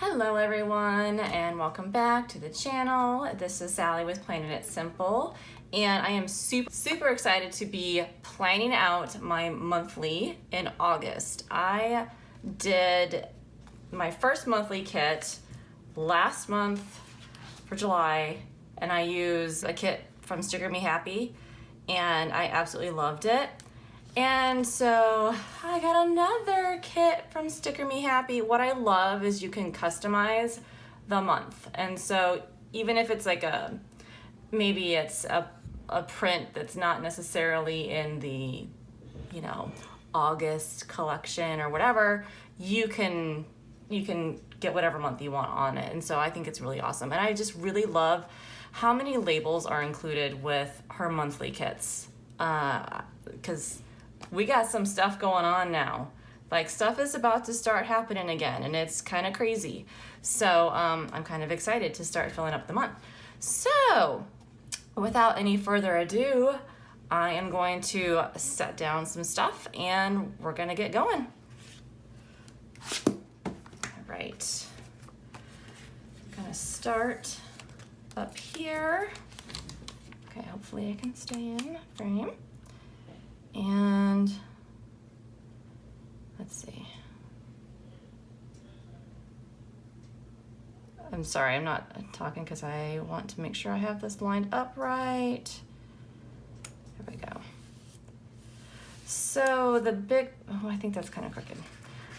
Hello everyone and welcome back to the channel. This is Sally with Planning It Simple and I am super excited to be planning out my monthly in August. I did my first monthly kit last month for July and I used a kit from Sticker Me Happy and I absolutely loved it. And so I got another kit from Sticker Me Happy. What I love is you can customize the month. And so even if it's like maybe it's a print that's not necessarily in the, August collection or whatever, you can get whatever month you want on it. And so I think it's really awesome. And I just really love how many labels are included with her monthly kits. Because we got some stuff going on now. Like stuff is about to start happening again and it's kind of crazy. So I'm kind of excited to start filling up the month. So without any further ado, I am going to set down some stuff and we're gonna get going. All right, I'm gonna start up here. Okay, hopefully I can stay in frame. And let's see. I'm sorry, I'm not talking because I want to make sure I have this lined up right. There we go. So I think that's kind of crooked.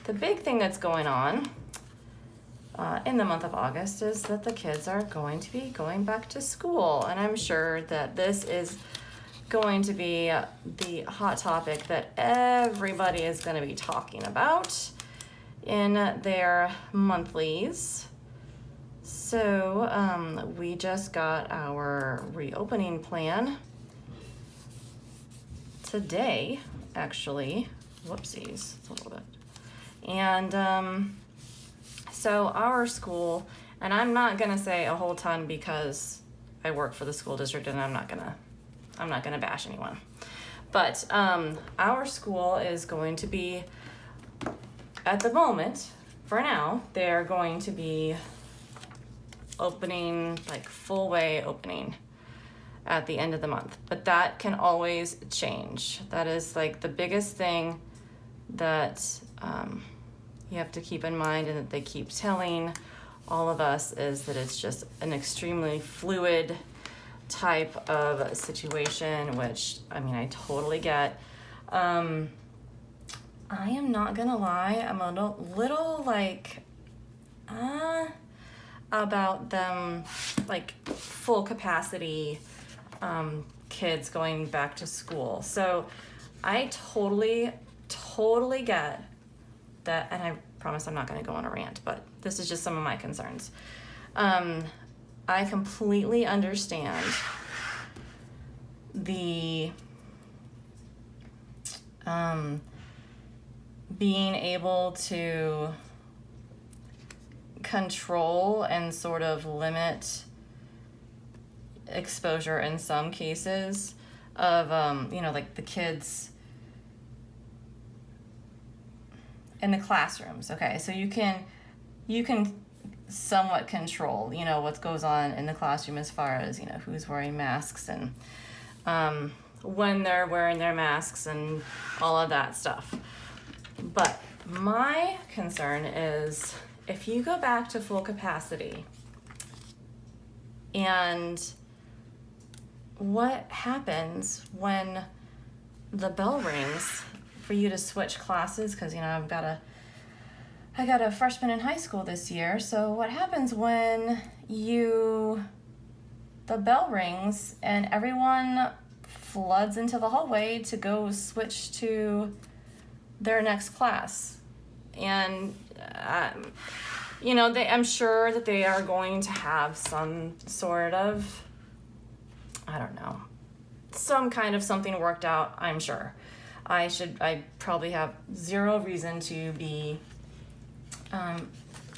The big thing that's going on in the month of August is that the kids are going to be going back to school. And I'm sure that this is going to be the hot topic that everybody is going to be talking about in their monthlies. So we just got our reopening plan today, actually. Whoopsies, it's a little bit. And so our school, and I'm not going to say a whole ton because I work for the school district and I'm not going to bash anyone, but our school is going to be, at the moment, for now, they're going to be opening, like full way opening at the end of the month. But that can always change. That is like the biggest thing that you have to keep in mind and that they keep telling all of us is that it's just an extremely fluid type of situation, which I totally get. I am not gonna lie, I'm a little like about them like full capacity kids going back to school. So I totally get that, and I promise I'm not gonna go on a rant, but this is just some of my concerns. I completely understand the being able to control and sort of limit exposure in some cases of, like the kids in the classrooms. Okay, so you can somewhat control, what goes on in the classroom as far as, who's wearing masks and when they're wearing their masks and all of that stuff. But my concern is if you go back to full capacity and what happens when the bell rings for you to switch classes, because I got a freshman in high school this year. So what happens when the bell rings and everyone floods into the hallway to go switch to their next class? And, I'm sure that they are going to have some sort of, some kind of something worked out, I'm sure. I probably have zero reason to be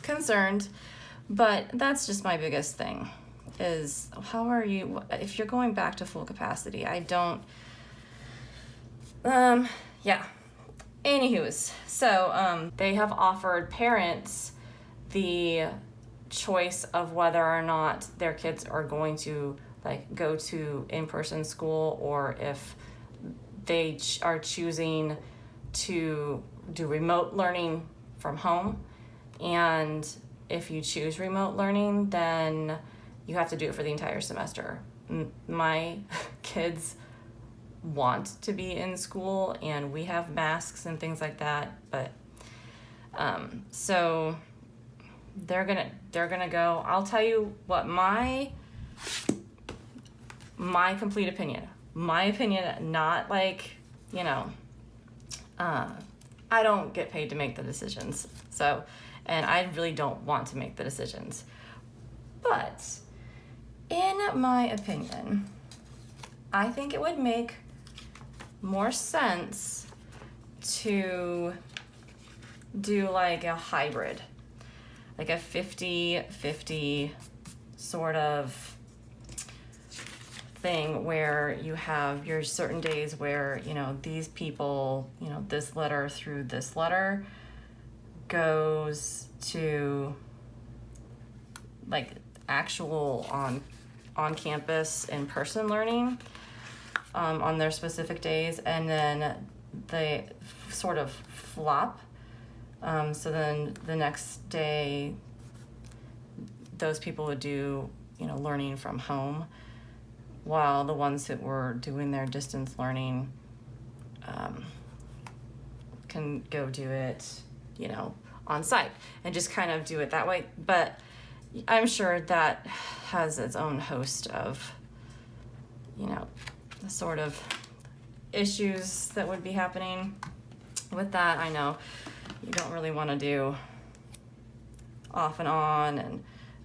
concerned, but that's just my biggest thing is how are you, if you're going back to full capacity? Yeah. Anywho's, so they have offered parents the choice of whether or not their kids are going to like go to in-person school, or if they are choosing to do remote learning from home. And if you choose remote learning, then you have to do it for the entire semester. My kids want to be in school, and we have masks and things like that, but so they're gonna go. I'll tell you what my complete opinion, not like, you know, I don't get paid to make the decisions, so, and I really don't want to make the decisions, but in my opinion, I think it would make more sense to do like a hybrid, like a 50-50 sort of thing, where you have your certain days where, you know, these people, you know, this letter through this letter goes to like actual on campus in-person learning on their specific days, and then they sort of flop. So then the next day, those people would do, you know, learning from home, while the ones that were doing their distance learning can go do it, you know, on site, and just kind of do it that way. But I'm sure that has its own host of, you know, the sort of issues that would be happening with that. I know you don't really want to do off and on, and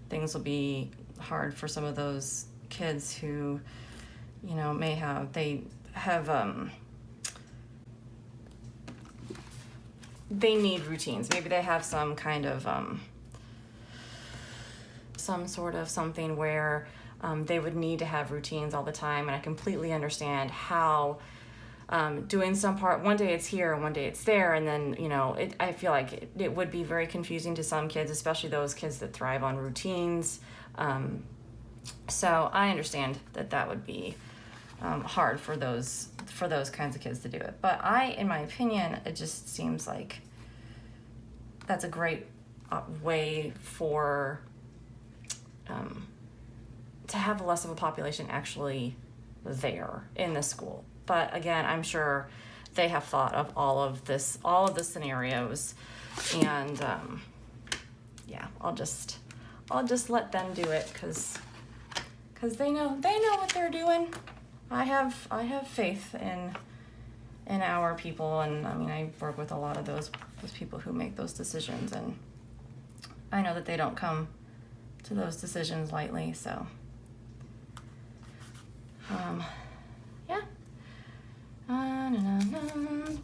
things will be hard for some of those kids who, you know, they need routines. Maybe they have some kind of some sort of something where they would need to have routines all the time, and I completely understand how doing some part, one day it's here and one day it's there, and then, you know, I feel like it would be very confusing to some kids, especially those kids that thrive on routines. So I understand that would be hard for those kinds of kids to do it. But in my opinion, it just seems like that's a great way for to have less of a population actually there in the school. But again, I'm sure they have thought of all of the scenarios, and yeah, I'll just let them do it, because they know what they're doing. I have faith in our people, and I mean, I work with a lot of those people who make those decisions, and I know that they don't come to those decisions lightly. So yeah.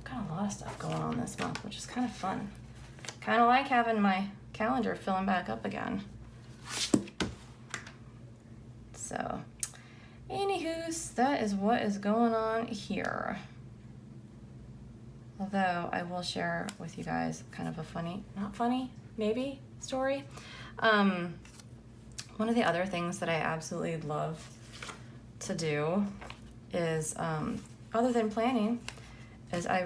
Got a lot of stuff going on this month, which is kind of fun. Kind of like having my calendar filling back up again. So, anywho, that is what is going on here. Although I will share with you guys kind of a funny, not funny, maybe, story. One of the other things that I absolutely love to do is, other than planning, is I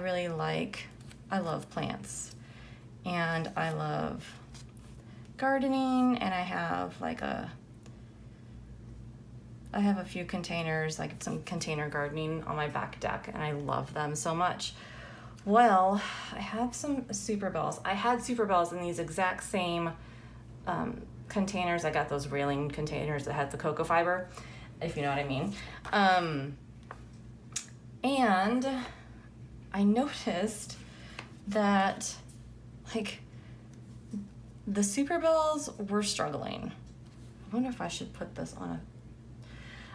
love plants, and I love gardening, and I have a few containers, like some container gardening on my back deck, and I love them so much. Well, I have some super bells. I had super bells in these exact same containers. I got those railing containers that had the cocoa fiber, if you know what I mean. And I noticed that like the super bells were struggling. I wonder if I should put this on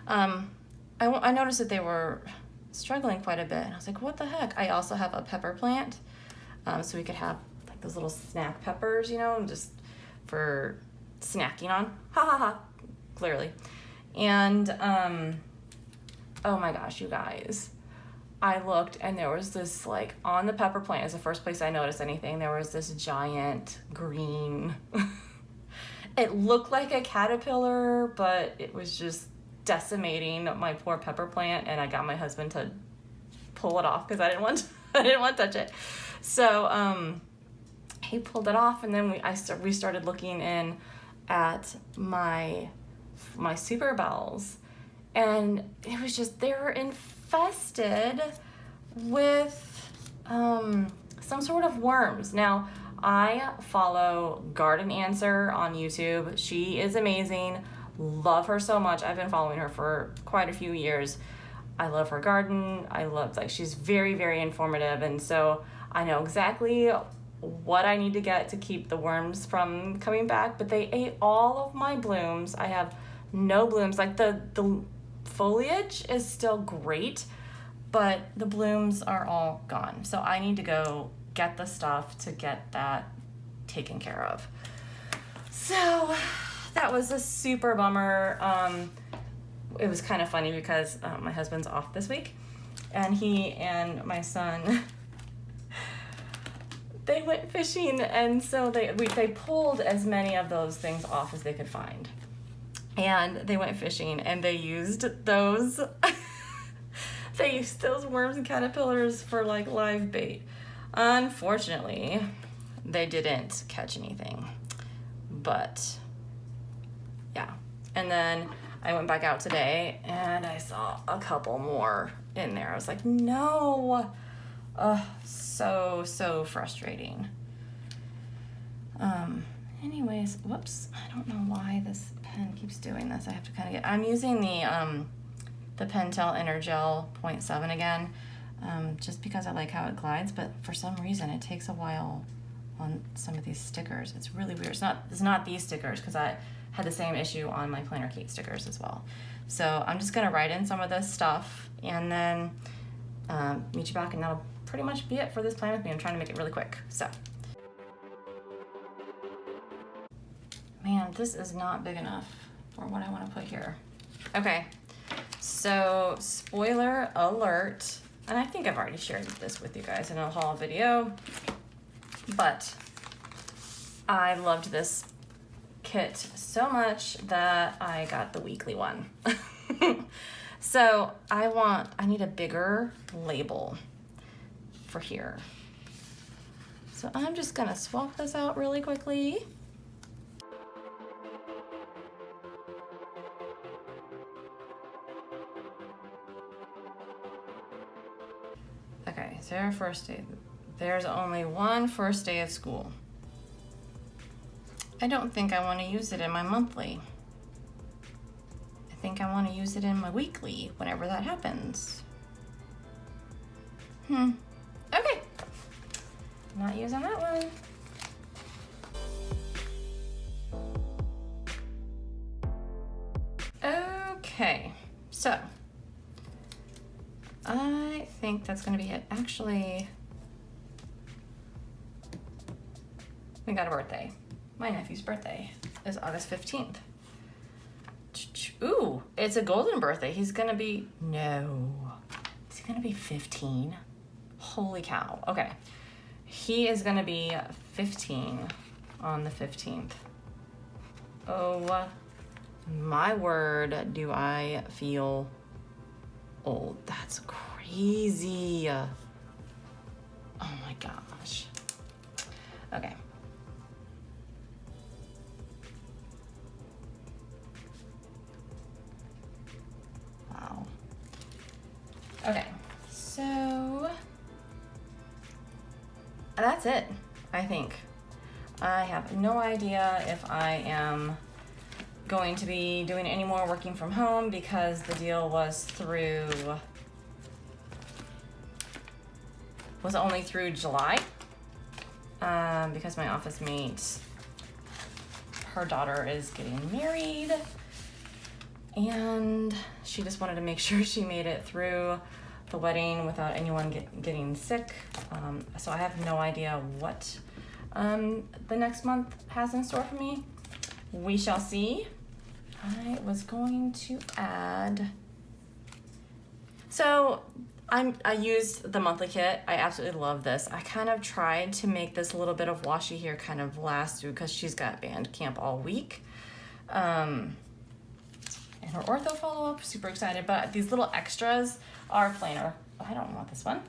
I noticed that they were struggling quite a bit, and I was like, what the heck? I also have a pepper plant, so we could have like those little snack peppers, you know, just for snacking on. Ha ha ha, clearly. And oh my gosh, you guys, I looked, and there was this, like, on the pepper plant is the first place I noticed anything. There was this giant green It looked like a caterpillar, but it was just decimating my poor pepper plant, and I got my husband to pull it off because I didn't want to, I didn't want to touch it. So he pulled it off, and then we started looking in at my super bells, and it was just, they were infested with some sort of worms. Now, I follow Garden Answer on YouTube. She is amazing. Love her so much. I've been following her for quite a few years. I love her garden. I love, like, she's very, very informative. And so I know exactly what I need to get to keep the worms from coming back, but they ate all of my blooms. I have no blooms. Like, the foliage is still great, but the blooms are all gone. So I need to go get the stuff to get that taken care of. So that was a super bummer. It was kind of funny because my husband's off this week, and he and my son, they went fishing, and so they pulled as many of those things off as they could find. And they went fishing, and they used those they used those worms and caterpillars for, like, live bait. Unfortunately, they didn't catch anything, but yeah. And then I went back out today, and I saw a couple more in there. I was like, no. So frustrating. Anyways, whoops. I don't know why this pen keeps doing this. I have to kind of I'm using the Pentel Energel 0.7 again, just because I like how it glides, but for some reason it takes a while on some of these stickers. It's really weird. It's not these stickers, because I had the same issue on my planner cake stickers as well. So I'm just gonna write in some of this stuff, and then meet you back, and that'll pretty much be it for this plan with me. I'm trying to make it really quick. So, man, this is not big enough for what I want to put here. Okay, so spoiler alert, and I think I've already shared this with you guys in a haul video, but I loved this kit so much that I got the weekly one. So I need a bigger label for here. So I'm just gonna swap this out really quickly. Okay, so our first day. There's only one first day of school. I don't think I want to use it in my monthly. I think I want to use it in my weekly whenever that happens. Okay. Not using that one. Okay, so I think that's gonna be it. Actually, we got a birthday. My nephew's birthday is August 15th. Ooh, it's a golden birthday. He's gonna be 15? Holy cow. Okay. He is gonna be 15 on the 15th. Oh my word, do I feel old. That's crazy. Oh my gosh. Okay. Wow. Okay, so that's it, I think. I have no idea if I am going to be doing any more working from home, because the deal was only through July, because my office mate, her daughter is getting married, and she just wanted to make sure she made it through the wedding without anyone getting sick. So I have no idea what the next month has in store for me. We shall see. I was going to add, so I used the monthly kit. I absolutely love this. I kind of tried to make this little bit of washi here kind of last through because she's got band camp all week. And her ortho follow-up, super excited. But these little extras are plainer. Oh, I don't want this one.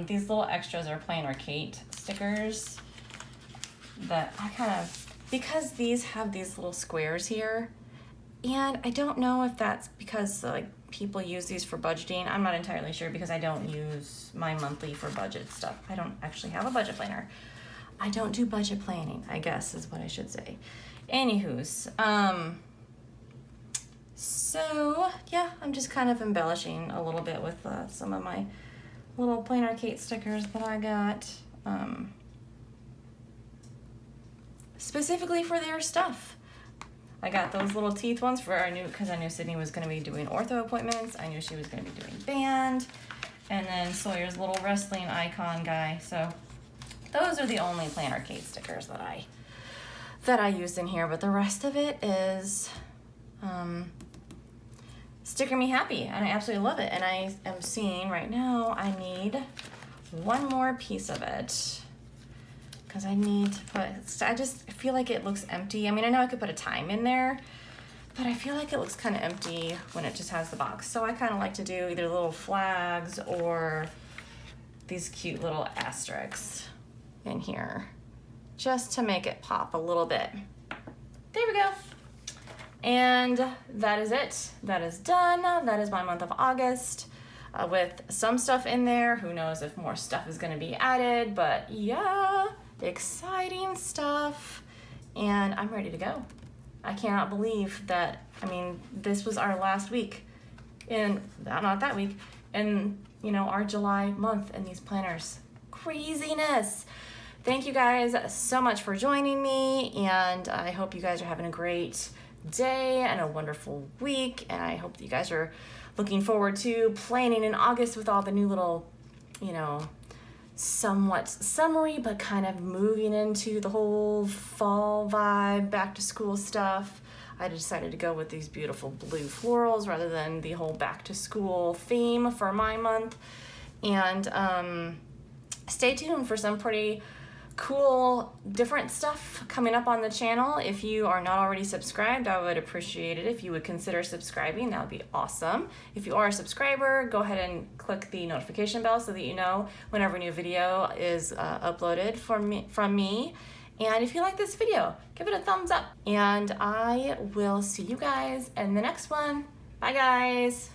These little extras are plainer Kate stickers that I kind of, because these have these little squares here, and I don't know if that's because like people use these for budgeting. I'm not entirely sure because I don't use my monthly for budget stuff. I don't actually have a budget planner. I don't do budget planning, I guess is what I should say. Anywho's, so yeah, I'm just kind of embellishing a little bit with some of my little plainer Kate stickers that I got specifically for their stuff. I got those little teeth ones for because I knew Sydney was going to be doing ortho appointments. I knew she was going to be doing band, and then Sawyer's little wrestling icon guy. So those are the only plainer Kate stickers that I used in here. But the rest of it is Sticker Me Happy, and I absolutely love it. And I am seeing right now I need one more piece of it because I need to put, I just feel like it looks empty. I mean, I know I could put a time in there, but I feel like it looks kind of empty when it just has the box. So I kind of like to do either little flags or these cute little asterisks in here just to make it pop a little bit. There we go. And that is it. That is done. That is my month of August with some stuff in there. Who knows if more stuff is going to be added, but yeah, exciting stuff. And I'm ready to go. I cannot believe that, I mean, this was our last week in, not that week, in, you know, our July month in these planners. Craziness. Thank you guys so much for joining me, and I hope you guys are having a great day and a wonderful week, and I hope that you guys are looking forward to planning in August with all the new little, you know, somewhat summery but kind of moving into the whole fall vibe, back to school stuff. I decided to go with these beautiful blue florals rather than the whole back to school theme for my month. And stay tuned for some pretty cool different stuff coming up on the channel. If you are not already subscribed, I would appreciate it if you would consider subscribing. That would be awesome. If you are a subscriber, go ahead and click the notification bell so that you know whenever a new video is uploaded from me. And if you like this video, give it a thumbs up. And I will see you guys in the next one. Bye guys.